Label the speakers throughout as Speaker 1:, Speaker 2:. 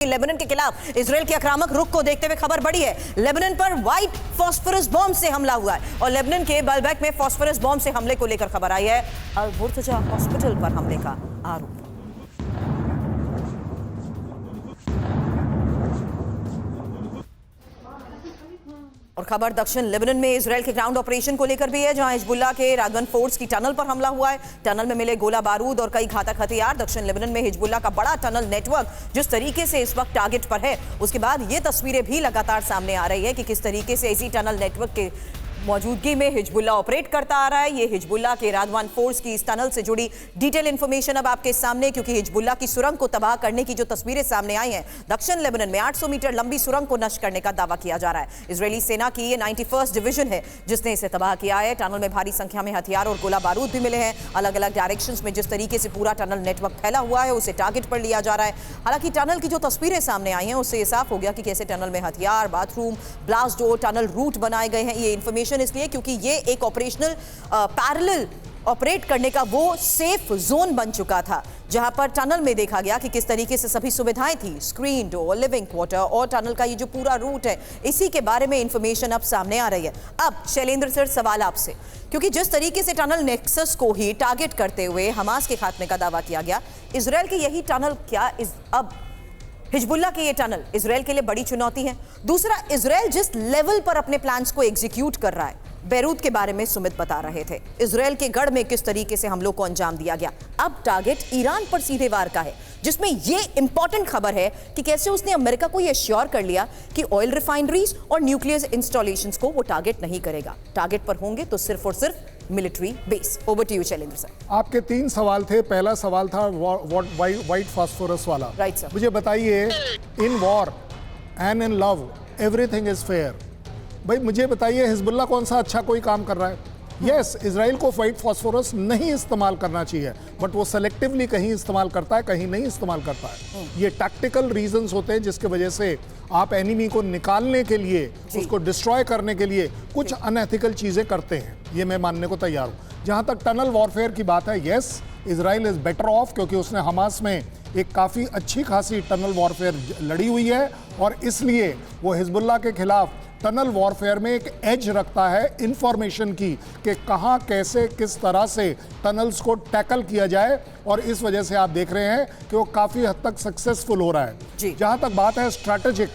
Speaker 1: Lebanon के खिलाफ Israel के आक्रामक रुख को देखते हुए खबर बढ़ी है। लेबनान पर व्हाइट फास्फोरस बॉम्ब से हमला हुआ है और लेबनान के बालबेक में फास्फोरस बॉम्ब से हमले को लेकर खबर आई है। अल मुर्तजा हॉस्पिटल पर हमले का आरोप। और खबर दक्षिण लेबनान में इजराइल के ग्राउंड ऑपरेशन को लेकर भी है, जहां हिजबुल्लाह के रागन फोर्स की टनल पर हमला हुआ है। टनल में मिले गोला बारूद और कई घातक हथियार। दक्षिण लेबनान में हिजबुल्लाह का बड़ा टनल नेटवर्क जिस तरीके से इस वक्त टारगेट पर है, उसके बाद ये तस्वीरें भी लगातार सामने आ रही है कि किस तरीके से इसी टनल नेटवर्क के मौजूदगी में हिजबुल्लाह ऑपरेट करता आ रहा है। ये हिजबुल्लाह के रागवान फोर्स की इस टनल से जुड़ी डिटेल इंफॉर्मेशन अब आपके सामने, क्योंकि हिजबुल्लाह की सुरंग को तबाह करने की जो तस्वीरें सामने आई हैं, दक्षिण लेबनान में 800 मीटर लंबी सुरंग को नष्ट करने का दावा किया जा रहा है। इजरायली सेना की ये 91st डिवीजन है जिसने इसे तबाह किया है। टनल में भारी संख्या में हथियार और गोला बारूद भी मिले हैं। अलग अलग डायरेक्शंस में जिस तरीके से पूरा टनल नेटवर्क फैला हुआ है, उसे टारगेट पर लिया जा रहा है। हालांकि टनल की जो तस्वीरें सामने आई हैं, उससे ये साफ हो गया कि कैसे टनल में हथियार, bathroom, blast door, tunnel route बनाए गए हैं। ये इंफॉर्मेशन इसलिए क्योंकि ये एक ऑपरेशनल पैरेलल ऑपरेट करने का वो सेफ जोन बन चुका था, जहां पर टनल में देखा गया कि किस तरीके से सभी सुविधाएं थी, स्क्रीन डोर, लिविंग क्वार्टर और टनल का ये जो पूरा रूट है, इसी के बारे में इंफॉर्मेशन अब सामने आ रही है। अब शैलेंद्र सर, सवाल आपसे, क्योंकि जिस तरीके से टनल नेक्सस को ही टारगेट करते हुए हमास के खात्मे का दावा किया गया, इजराइल की यही टनल क्या अब हिजबुल्लाह के ये टनल इजराइल के लिए बड़ी चुनौती है? दूसरा, इजराइल जिस लेवल पर अपने प्लान्स को एग्जीक्यूट कर रहा है, बेरूत के बारे में सुमित बता रहे थे, इजराइल के गढ़ में किस तरीके से हमलों को अंजाम दिया गया। अब टारगेट ईरान पर सीधे वार का है, जिसमें यह इंपॉर्टेंट खबर है कि कैसे उसने अमेरिका को यह श्योर कर लिया कि ऑयल रिफाइनरीज और न्यूक्लियर इंस्टॉलेशंस को वो टारगेट नहीं करेगा। टारगेट पर होंगे तो सिर्फ और सिर्फ military base. Over to you Shailendra sir.
Speaker 2: आपके 3 सवाल थे। पहला सवाल था व्हाइट फास्फोरस वाला।
Speaker 1: Right sir.
Speaker 2: मुझे बताइए, in war and in love everything is fair. भाई मुझे बताइए, हिजबुल्लाह कौन सा अच्छा कोई काम कर रहा है? यस, इजराइल को व्हाइट फास्फोरस नहीं इस्तेमाल करना चाहिए, बट वो सेलेक्टिवली कहीं इस्तेमाल करता है, कहीं नहीं इस्तेमाल करता है। ये टैक्टिकल रीजंस होते हैं जिसके वजह से आप एनिमी को निकालने के लिए, उसको डिस्ट्रॉय करने के लिए कुछ अनएथिकल चीज़ें करते हैं। ये मैं मानने को तैयार हूँ। जहाँ तक टनल वॉरफेयर की बात है, yes, Israel is better of, क्योंकि उसने हमास में एक काफ़ी अच्छी खासी टनल वॉरफेयर लड़ी हुई है और इसलिए वो हिजबुल्लाह के खिलाफ टनल वॉरफेयर में एक एज रखता है इंफॉर्मेशन की, कि कहाँ कैसे किस तरह से टनल्स को टैकल किया जाए, और इस वजह से आप देख रहे हैं कि वो काफ़ी हद तक सक्सेसफुल हो रहा है। जहाँ तक बात है स्ट्रैटेजिक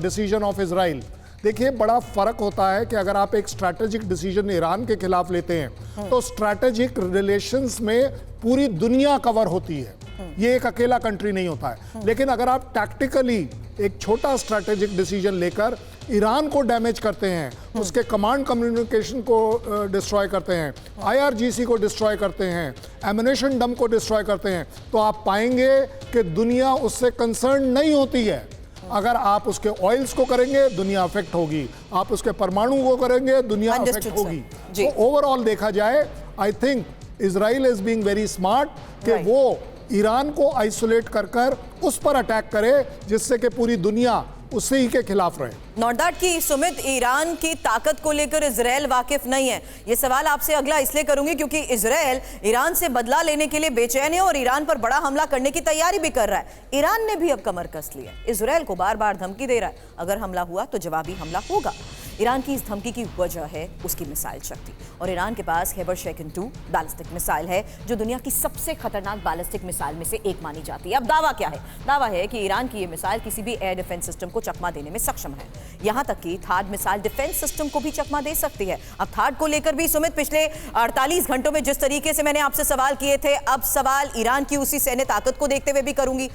Speaker 2: डिसीजन ऑफ इजराइल, देखिए बड़ा फर्क होता है कि अगर आप एक स्ट्रैटेजिक डिसीजन ईरान के खिलाफ लेते हैं तो स्ट्रैटेजिक रिलेशंस में पूरी दुनिया कवर होती है, ये एक अकेला कंट्री नहीं होता है। लेकिन अगर आप टैक्टिकली एक छोटा स्ट्रैटेजिक डिसीजन लेकर ईरान को डैमेज करते हैं, उसके कमांड कम्युनिकेशन को डिस्ट्रॉय करते हैं, IRGC को डिस्ट्रॉय करते हैं, एमुनेशन डंप को डिस्ट्रॉय करते हैं, तो आप पाएंगे कि दुनिया उससे कंसर्न नहीं होती है। अगर आप उसके ऑयल्स को करेंगे, दुनिया अफेक्ट होगी, आप उसके परमाणु को करेंगे, दुनिया अफेक्ट होगी। तो ओवरऑल देखा जाए, I think Israel is being very smart कि वो ईरान को आइसोलेट कर उस पर अटैक करे, जिससे कि पूरी दुनिया उसी ही के खिलाफ रहे।
Speaker 1: नॉट दैट कि सुमित, ईरान की ताकत को लेकर इजराइल वाकिफ नहीं है। ये सवाल आपसे अगला इसलिए करूंगी क्योंकि इजराइल ईरान से बदला लेने के लिए बेचैन है और ईरान पर बड़ा हमला करने की तैयारी भी कर रहा है। ईरान ने भी अब कमर कस ली है, इजराइल को बार बार धमकी दे रहा है, अगर हमला हुआ तो जवाबी हमला होगा। ईरान की इस धमकी की वजह है उसकी मिसाइल शक्ति, और ईरान के पास खैबर शेकन 2 बैलिस्टिक मिसाइल है, जो दुनिया की सबसे खतरनाक बैलिस्टिक मिसाइल में से एक मानी जाती है। अब दावा क्या है? दावा है कि ईरान की ये मिसाइल किसी भी एयर डिफेंस सिस्टम को चकमा देने में सक्षम है, यहां तक कि थाड मिसाइल डिफेंस सिस्टम को भी चकमा दे सकती है। अब थाड को लेकर भी सुमित, पिछले 48 घंटों में जिस तरीके से मैंने आपसे सवाल किए थे, अब सवाल ईरान की उसी सैन्य ताकत को देखते हुए भी करूंगी।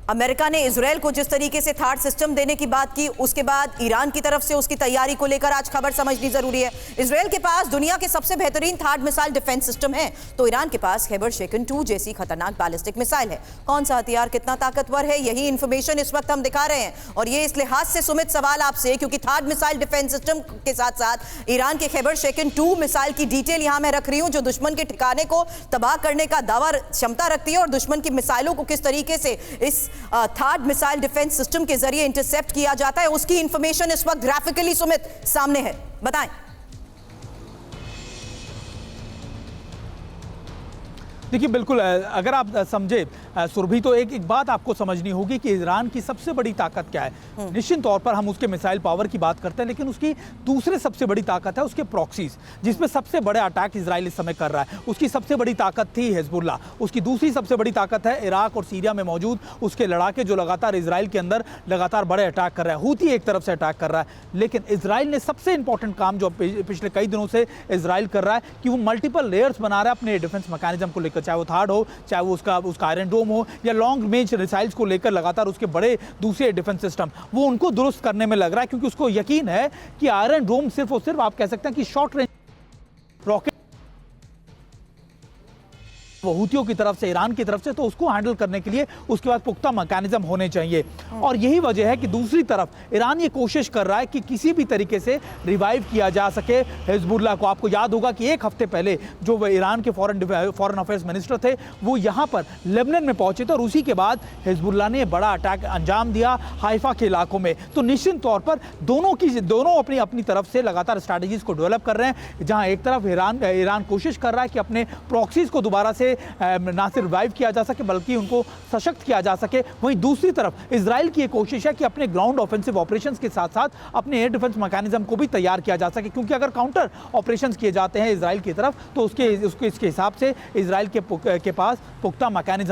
Speaker 1: अमेरिका ने इजराइल को जिस तरीके से थार्ड सिस्टम देने की बात की, उसके बाद ईरान की तरफ से उसकी तैयारी को लेकर आज खबर समझनी जरूरी है। इजराइल के पास दुनिया के सबसे बेहतरीन थार्ड मिसाइल डिफेंस सिस्टम है, तो ईरान के पास खैबर शेकन 2 जैसी खतरनाक बैलिस्टिक मिसाइल है। कौन सा हथियार कितना ताकतवर है, यही इंफॉर्मेशन इस वक्त हम दिखा रहे हैं। और ये इस लिहाज से सुमित सवाल आपसे, क्योंकि थार्ड मिसाइल डिफेंस सिस्टम के साथ साथ ईरान के खैबर शेकन 2 मिसाइल की डिटेल यहां मैं रख रही हूं, जो दुश्मन के ठिकाने को तबाह करने का दावा क्षमता रखती है और दुश्मन की मिसाइलों को किस तरीके से इस थार्ड मिसाइल डिफेंस सिस्टम के जरिए इंटरसेप्ट किया जाता है, उसकी इंफॉर्मेशन इस वक्त ग्राफिकली सुमित सामने है। बताएं।
Speaker 3: देखिए बिल्कुल, अगर आप समझे सुरभि, तो एक बात आपको समझनी होगी कि ईरान की सबसे बड़ी ताकत क्या है। निश्चित तौर पर हम उसके मिसाइल पावर की बात करते हैं, लेकिन उसकी दूसरे सबसे बड़ी ताकत है उसके प्रॉक्सीज, जिसमें सबसे बड़े अटैक इजराइल इस समय कर रहा है। उसकी सबसे बड़ी ताकत थी हिजबुल्लाह। उसकी दूसरी सबसे बड़ी ताकत है इराक और सीरिया में मौजूद उसके लड़ाके, जो लगातार इजराइल के अंदर लगातार बड़े अटैक कर रहा है। हूती एक तरफ से अटैक कर रहा है, लेकिन इजराइल ने सबसे इंपॉर्टेंट काम जो पिछले कई दिनों से इजराइल कर रहा है कि वो मल्टीपल लेयर्स बना रहा है अपने डिफेंस मैकेनिज्म को लेकर, चाहे वो थार्ड हो, चाहे वो उसका आयरन डोम हो, या लॉन्ग रेंज मिसाइल्स को लेकर लगातार उसके बड़े दूसरे डिफेंस सिस्टम, वो उनको दुरुस्त करने में लग रहा है, क्योंकि उसको यकीन है कि आयरन डोम सिर्फ और सिर्फ आप कह सकते हैं कि शॉर्ट रेंज रॉकेट वो हूतियों की तरफ से, ईरान की तरफ से, तो उसको हैंडल करने के लिए उसके बाद पुख्ता मैकेनिज्म होने चाहिए। और यही वजह है कि दूसरी तरफ ईरान ये कोशिश कर रहा है कि किसी भी तरीके से रिवाइव किया जा सके हिजबुल्लाह को। आपको याद होगा कि एक हफ्ते पहले जो ईरान के फॉरेन अफेयर्स मिनिस्टर थे, वो यहाँ पर लेबनान में पहुंचे थे, और उसी के बाद हिजबुल्लाह ने बड़ा अटैक अंजाम दिया हाइफा के इलाकों में। तो निश्चित तौर पर दोनों अपनी अपनी तरफ से लगातार स्ट्रैटेजीज को डेवलप कर रहे हैं, जहां एक तरफ ईरान कोशिश कर रहा है कि अपने प्रॉक्सीज को दोबारा से ना सिर्फ रिवाइव किया जा सके बल्कि उनको सशक्त किया जा सके। वहीं दूसरी तरफ इजराइल की एक कोशिश है कि अपने ग्राउंड ऑफेंसिव ऑपरेशंस के साथ साथ अपने एयर डिफेंस मैकेनिज्म को भी तैयार किया जा सके, क्योंकि अगर काउंटर ऑपरेशंस किए जाते हैं इजराइल की तरफ, तो इसके हिसाब से इजराइल के पास पुख्ता मैकेनिज्म